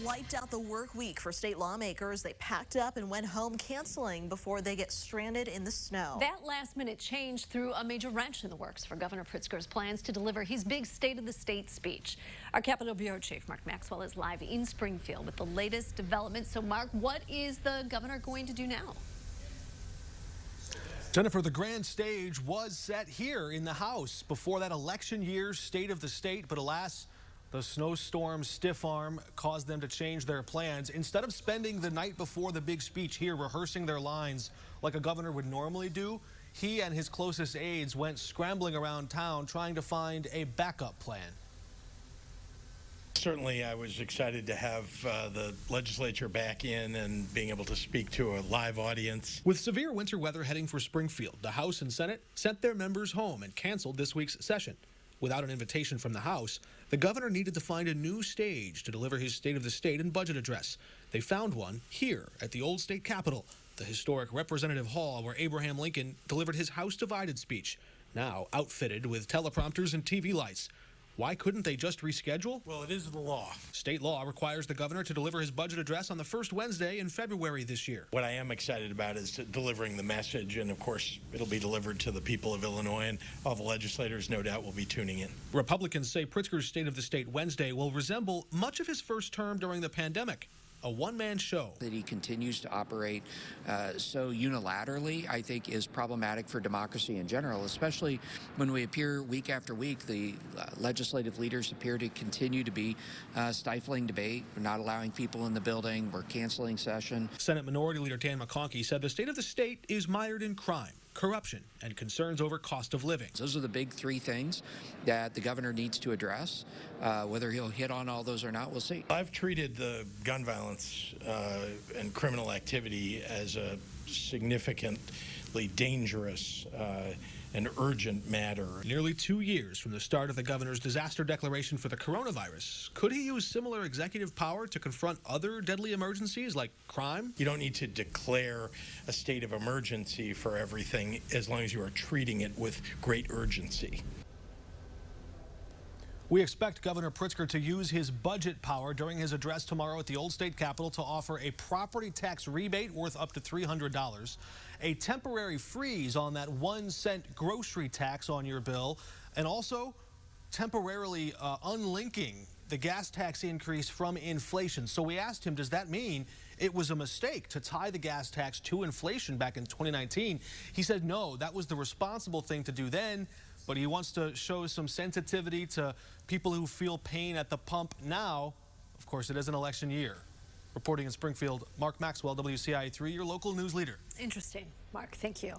wiped out the work week for state lawmakers. They packed up and went home, canceling before they get stranded in the snow. That last-minute change threw a major wrench in the works for Governor Pritzker's plans to deliver his big State of the State speech. Our Capitol Bureau Chief Mark Maxwell is live in Springfield with the latest developments. So, Mark, what is the governor going to do now? Jennifer, the grand stage was set here in the House before that election year's State of the State, but alas, the snowstorm's stiff arm caused them to change their plans. Instead of spending the night before the big speech here rehearsing their lines like a governor would normally do, he and his closest aides went scrambling around town trying to find a backup plan. Certainly, I was excited to have the legislature back in and being able to speak to a live audience. With severe winter weather heading for Springfield, the House and Senate sent their members home and canceled this week's session. Without an invitation from the House, the governor needed to find a new stage to deliver his State of the State and budget address. They found one here at the old state capitol, the historic Representative Hall where Abraham Lincoln delivered his House divided speech, now outfitted with teleprompters and TV lights. Why couldn't they just reschedule? Well, it is the law. State law requires the governor to deliver his budget address on the first Wednesday in February this year. What I am excited about is delivering the message, and of course, it'll be delivered to the people of Illinois, and all the legislators, no doubt, will be tuning in. Republicans say Pritzker's State of the State Wednesday will resemble much of his first term during the pandemic. A one-man show. That he continues to operate so unilaterally, I think, is problematic for democracy in general, especially when we appear week after week. The legislative leaders appear to continue to be stifling debate. We're not allowing people in the building. We're canceling session. Senate Minority Leader Dan McConkey said the State of the State is mired in crime, corruption, and concerns over cost of living. Those are the big three things that the governor needs to address. Whether he'll hit on all those or not, we'll see. I've treated the gun violence and criminal activity as a significantly dangerous and urgent matter. Nearly 2 years from the start of the governor's disaster declaration for the coronavirus, could he use similar executive power to confront other deadly emergencies like crime? You don't need to declare a state of emergency for everything as long as you are treating it with great urgency. We expect Governor Pritzker to use his budget power during his address tomorrow at the Old State Capitol to offer a property tax rebate worth up to $300, a temporary freeze on that 1-cent grocery tax on your bill, and also temporarily unlinking the gas tax increase from inflation. So we asked him, does that mean it was a mistake to tie the gas tax to inflation back in 2019? He said no, that was the responsible thing to do then, but he wants to show some sensitivity to people who feel pain at the pump now. Of course, it is an election year. Reporting in Springfield, Mark Maxwell, WCIA 3, your local news leader. Interesting. Mark, thank you.